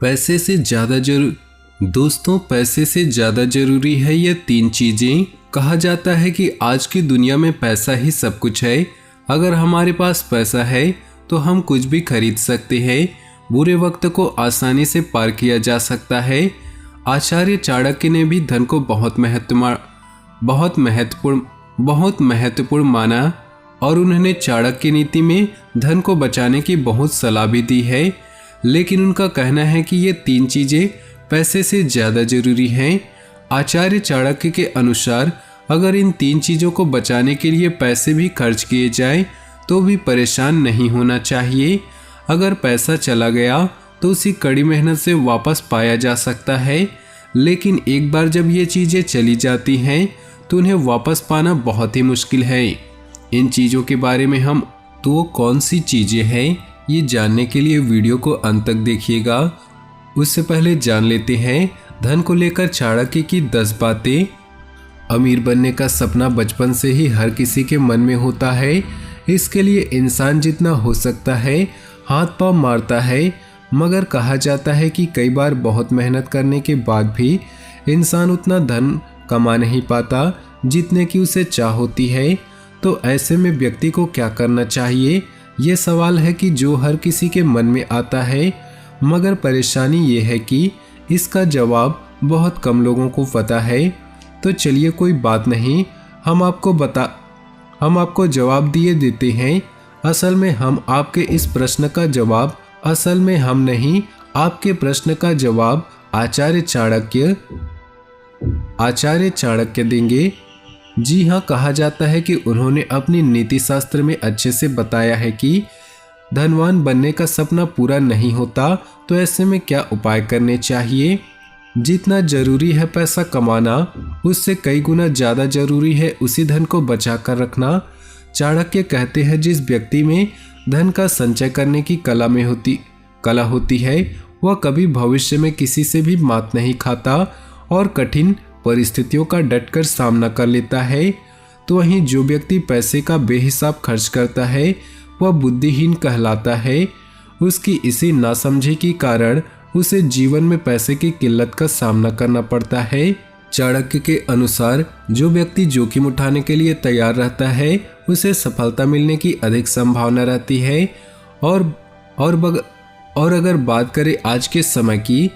पैसे से ज़्यादा दोस्तों, पैसे से ज़्यादा ज़रूरी है ये 3 चीज़ें। कहा जाता है कि आज की दुनिया में पैसा ही सब कुछ है। अगर हमारे पास पैसा है तो हम कुछ भी खरीद सकते हैं। बुरे वक्त को आसानी से पार किया जा सकता है। आचार्य चाणक्य ने भी धन को बहुत महत्वपूर्ण माना और उन्होंने चाणक्य नीति में धन को बचाने की बहुत सलाह भी दी है। लेकिन उनका कहना है कि ये 3 चीज़ें पैसे से ज़्यादा ज़रूरी हैं। आचार्य चाणक्य के अनुसार अगर इन 3 चीज़ों को बचाने के लिए पैसे भी खर्च किए जाएं तो भी परेशान नहीं होना चाहिए। अगर पैसा चला गया तो उसी कड़ी मेहनत से वापस पाया जा सकता है, लेकिन एक बार जब ये चीज़ें चली जाती हैं तो उन्हें वापस पाना बहुत ही मुश्किल है। इन चीज़ों के बारे में हम तो कौन सी चीज़ें हैं ये जानने के लिए वीडियो को अंत तक देखिएगा। उससे पहले जान लेते हैं धन को लेकर चाणक्य की 10 बातें। अमीर बनने का सपना बचपन से ही हर किसी के मन में होता है। इसके लिए इंसान जितना हो सकता है हाथ पांव मारता है, मगर कहा जाता है कि कई बार बहुत मेहनत करने के बाद भी इंसान उतना धन कमा नहीं पाता जितने की उसे चाह होती है। तो ऐसे में व्यक्ति को क्या करना चाहिए, ये सवाल है कि जो हर किसी के मन में आता है, मगर परेशानी ये है कि इसका जवाब बहुत कम लोगों को पता है। तो चलिए कोई बात नहीं, हम आपको जवाब दिए देते हैं। असल में हम नहीं, आपके प्रश्न का जवाब आचार्य चाणक्य देंगे। जी हाँ, कहा जाता है कि उन्होंने अपनी नीति शास्त्र में अच्छे से बताया है कि धनवान बनने का सपना पूरा नहीं होता, तो ऐसे में क्या उपाय करने चाहिए। जितना जरूरी है पैसा कमाना, उससे कई गुना ज़्यादा जरूरी है उसी धन को बचा कर रखना। चाणक्य कहते हैं जिस व्यक्ति में धन का संचय करने की कला होती है वह कभी भविष्य में किसी से भी मात नहीं खाता और कठिन परिस्थितियों का डटकर सामना कर लेता है। तो वहीं जो व्यक्ति पैसे का बेहिसाब खर्च करता है वह बुद्धिहीन कहलाता है। उसकी इसी नासमझी के कारण उसे जीवन में पैसे की किल्लत का सामना करना पड़ता है। चाणक्य के अनुसार जो व्यक्ति जोखिम उठाने के लिए तैयार रहता है उसे सफलता मिलने की अधिक संभावना रहती है। और अगर बात करें आज के समय की,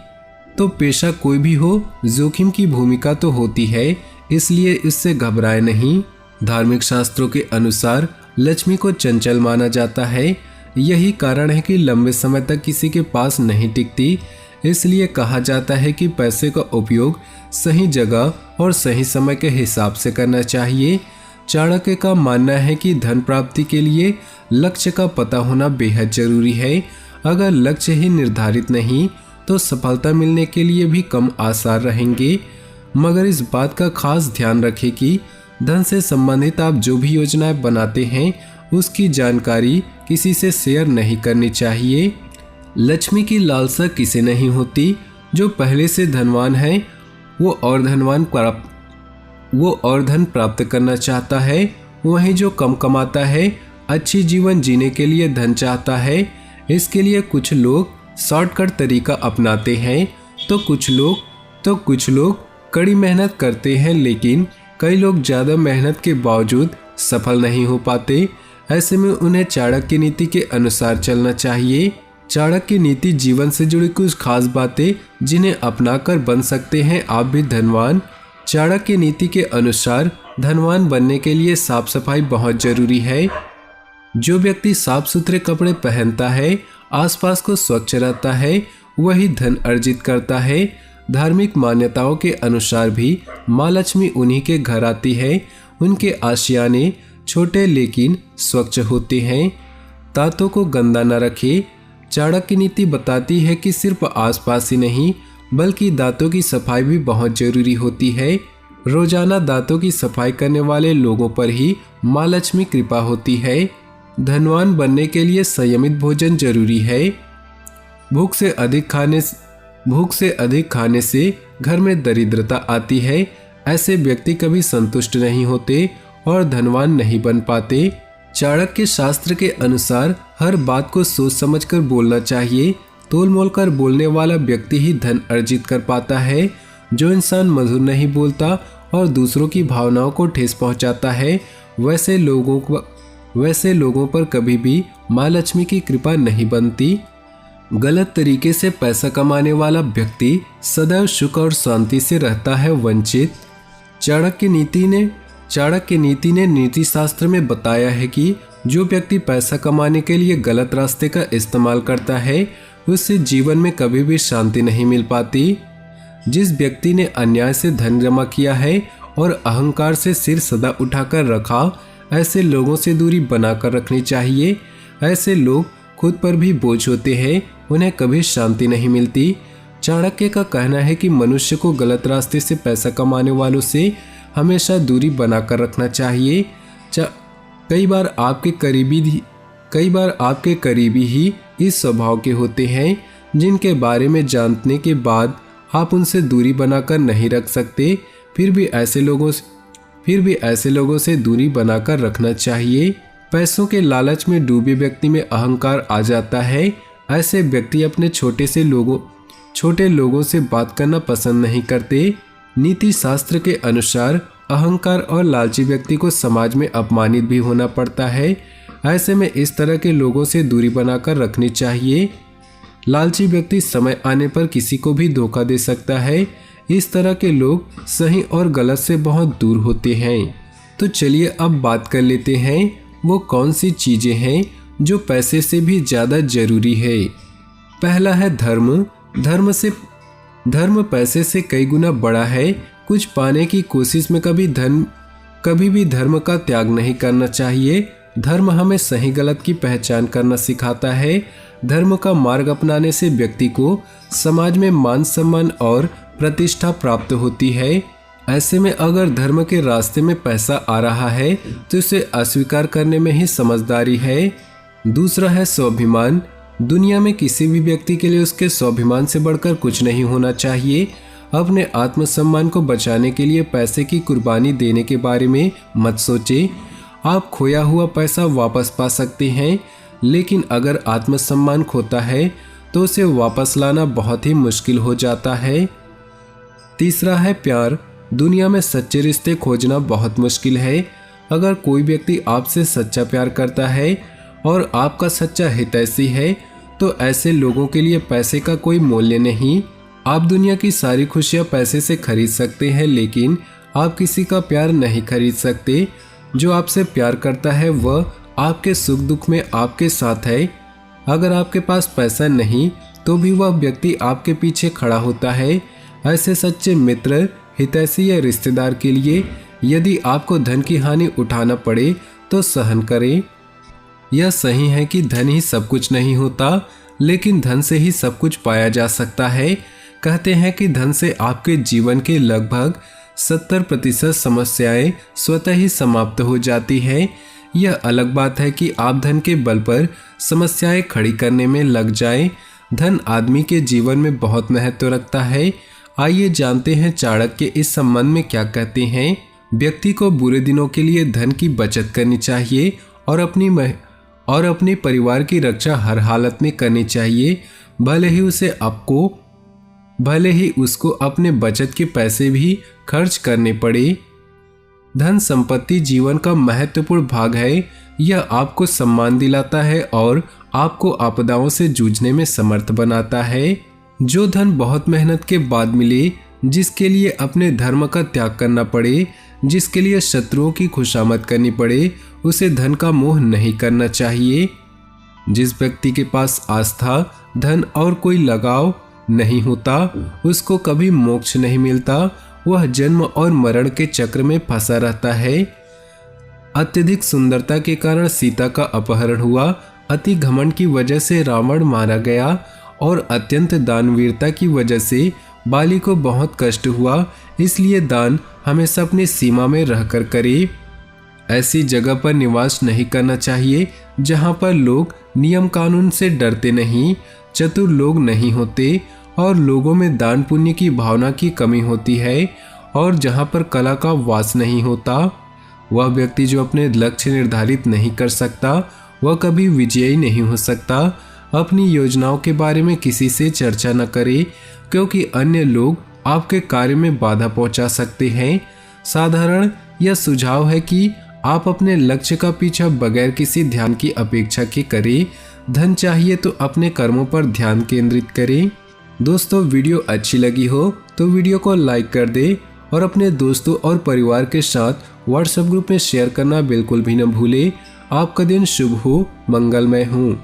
तो पेशा कोई भी हो, जोखिम की भूमिका तो होती है, इसलिए इससे घबराए नहीं। धार्मिक शास्त्रों के अनुसार लक्ष्मी को चंचल माना जाता है। यही कारण है कि लंबे समय तक किसी के पास नहीं टिकती। इसलिए कहा जाता है कि पैसे का उपयोग सही जगह और सही समय के हिसाब से करना चाहिए। चाणक्य का मानना है कि धन प्राप्ति के लिए लक्ष्य का पता होना बेहद जरूरी है। अगर लक्ष्य ही निर्धारित नहीं तो सफलता मिलने के लिए भी कम आसार रहेंगे। मगर इस बात का खास ध्यान रखें कि धन से संबंधित आप जो भी योजनाएं बनाते हैं उसकी जानकारी किसी से शेयर नहीं करनी चाहिए। लक्ष्मी की लालसा किसे नहीं होती। जो पहले से धनवान है वो और धन प्राप्त करना चाहता है। वहीं जो कम कमाता है अच्छी जीवन जीने के लिए धन चाहता है। इसके लिए कुछ लोग शॉर्टकट तरीका अपनाते हैं तो कुछ लोग कड़ी मेहनत करते हैं, लेकिन कई लोग ज़्यादा मेहनत के बावजूद सफल नहीं हो पाते। ऐसे में उन्हें चाणक्य नीति के अनुसार चलना चाहिए। चाणक्य नीति जीवन से जुड़ी कुछ खास बातें जिन्हें अपनाकर बन सकते हैं आप भी धनवान। चाणक्य नीति के अनुसार धनवान बनने के लिए साफ सफाई बहुत जरूरी है। जो व्यक्ति साफ सुथरे कपड़े पहनता है, आसपास को स्वच्छ रहता है, वही धन अर्जित करता है। धार्मिक मान्यताओं के अनुसार भी माँ लक्ष्मी उन्हीं के घर आती है। उनके आशियाने छोटे लेकिन स्वच्छ होते हैं। दांतों को गंदा न रखे। चाणक्य नीति बताती है कि सिर्फ आसपास ही नहीं बल्कि दांतों की सफाई भी बहुत जरूरी होती है। रोजाना दांतों की सफाई करने वाले लोगों पर ही माँ लक्ष्मी कृपा होती है। धनवान बनने के लिए संयमित भोजन जरूरी है। भूख से अधिक खाने से घर में दरिद्रता आती है। ऐसे व्यक्ति कभी संतुष्ट नहीं होते और धनवान नहीं बन पाते। चाणक्य शास्त्र के अनुसार हर बात को सोच समझकर बोलना चाहिए तोल मोल कर बोलने वाला व्यक्ति ही धन अर्जित कर पाता है। जो इंसान मधुर नहीं बोलता और दूसरों की भावनाओं को ठेस पहुंचाता है, वैसे लोगों पर कभी भी माँ लक्ष्मी की कृपा नहीं बनती। गलत तरीके से पैसा कमाने वाला व्यक्ति सदैव सुख और शांति से रहता है वंचित। चाणक्य नीति ने नीति शास्त्र में बताया है कि जो व्यक्ति पैसा कमाने के लिए गलत रास्ते का इस्तेमाल करता है, उससे जीवन में कभी भी शांति नहीं मिल पाती। जिस व्यक्ति ने अन्याय से धन जमा किया है और अहंकार से सिर सदा उठाकर रखा, ऐसे लोगों से दूरी बनाकर रखनी चाहिए। ऐसे लोग खुद पर भी बोझ होते हैं, उन्हें कभी शांति नहीं मिलती। चाणक्य का कहना है कि मनुष्य को गलत रास्ते से पैसा कमाने वालों से हमेशा दूरी बनाकर रखना चाहिए। कई बार आपके करीबी ही इस स्वभाव के होते हैं, जिनके बारे में जानने के बाद आप उनसे दूरी बनाकर नहीं रख सकते। फिर भी ऐसे लोगों से दूरी बनाकर रखना चाहिए। पैसों के लालच में डूबे व्यक्ति में अहंकार आ जाता है। ऐसे व्यक्ति अपने छोटे लोगों से बात करना पसंद नहीं करते। नीति शास्त्र के अनुसार अहंकार और लालची व्यक्ति को समाज में अपमानित भी होना पड़ता है। ऐसे में इस तरह के लोगों से दूरी बनाकर रखनी चाहिए। लालची व्यक्ति समय आने पर किसी को भी धोखा दे सकता है। इस तरह के लोग सही और गलत से बहुत दूर होते हैं। तो चलिए अब बात कर लेते हैं वो कौन सी चीजें हैं जो पैसे से भी ज्यादा जरूरी है। पहला है धर्म। धर्म पैसे से कई गुना बड़ा है। कुछ पाने की कोशिश में कभी भी धर्म का त्याग नहीं करना चाहिए। धर्म हमें सही गलत की पहचान करना सिखाता है। धर्म का मार्ग अपनाने से व्यक्ति को समाज में मान सम्मान और प्रतिष्ठा प्राप्त होती है। ऐसे में अगर धर्म के रास्ते में पैसा आ रहा है तो इसे अस्वीकार करने में ही समझदारी है। दूसरा है स्वाभिमान। दुनिया में किसी भी व्यक्ति के लिए उसके स्वाभिमान से बढ़कर कुछ नहीं होना चाहिए। अपने आत्मसम्मान को बचाने के लिए पैसे की कुर्बानी देने के बारे में मत सोचे। आप खोया हुआ पैसा वापस पा सकते हैं, लेकिन अगर आत्मसम्मान खोता है तो उसे वापस लाना बहुत ही मुश्किल हो जाता है। तीसरा है प्यार। दुनिया में सच्चे रिश्ते खोजना बहुत मुश्किल है। अगर कोई व्यक्ति आपसे सच्चा प्यार करता है और आपका सच्चा हितैषी है तो ऐसे लोगों के लिए पैसे का कोई मूल्य नहीं। आप दुनिया की सारी खुशियां पैसे से खरीद सकते हैं, लेकिन आप किसी का प्यार नहीं खरीद सकते। जो आपसे प्यार करता है वह आपके सुख दुख में आपके साथ है। अगर आपके पास पैसा नहीं तो भी वह व्यक्ति आपके पीछे खड़ा होता है। ऐसे सच्चे मित्र, हितैषी या रिश्तेदार के लिए यदि आपको धन की हानि उठाना पड़े तो सहन करें। यह सही है कि धन ही सब कुछ नहीं होता, लेकिन धन से ही सब कुछ पाया जा सकता है। कहते हैं कि धन से आपके जीवन के लगभग 70% समस्याएं स्वतः ही समाप्त हो जाती है। यह अलग बात है कि आप धन के बल पर समस्याएं खड़ी करने में लग जाएं। धन आदमी के जीवन में बहुत महत्व रखता है। आइए जानते हैं चाणक्य इस संबंध में क्या कहते हैं। व्यक्ति को बुरे दिनों के लिए धन की बचत करनी चाहिए और अपने परिवार की रक्षा हर हालत में करनी चाहिए, भले ही उसको अपने बचत के पैसे भी खर्च करने पड़े। धन संपत्ति जीवन का महत्वपूर्ण भाग है। यह आपको सम्मान दिलाता है और आपको आपदाओं से जूझने में समर्थ बनाता है। जो धन बहुत मेहनत के बाद मिले, जिसके लिए अपने धर्म का त्याग करना पड़े, जिसके लिए शत्रुओं की खुशामद करनी पड़े, उसे धन का मोह नहीं करना चाहिए। जिस व्यक्ति के पास आस्था, धन और कोई लगाव नहीं होता, उसको कभी मोक्ष नहीं मिलता। वह जन्म और मरण के चक्र में फंसा रहता है। अत्यधिक सुंदरता के कारण सीता का अपहरण हुआ। अति घमंड की वजह से रावण मारा गया और अत्यंत दानवीरता की वजह से बाली को बहुत कष्ट हुआ। इसलिए दान हमेशा अपनी सीमा में रहकर करे। ऐसी जगह पर निवास नहीं करना चाहिए जहां पर लोग नियम कानून से डरते नहीं, चतुर लोग नहीं होते और लोगों में दान पुण्य की भावना की कमी होती है, और जहां पर कला का वास नहीं होता। वह व्यक्ति जो अपने लक्ष्य निर्धारित नहीं कर सकता, वह कभी विजयी नहीं हो सकता। अपनी योजनाओं के बारे में किसी से चर्चा न करें, क्योंकि अन्य लोग आपके कार्य में बाधा पहुंचा सकते हैं। साधारण यह सुझाव है कि आप अपने लक्ष्य का पीछा बगैर किसी ध्यान की अपेक्षा के करें। धन चाहिए तो अपने कर्मों पर ध्यान केंद्रित करें। दोस्तों, वीडियो अच्छी लगी हो तो वीडियो को लाइक कर दें और अपने दोस्तों और परिवार के साथ व्हाट्सएप ग्रुप में शेयर करना बिल्कुल भी न भूलें। आपका दिन शुभ हो, मंगलमय हो।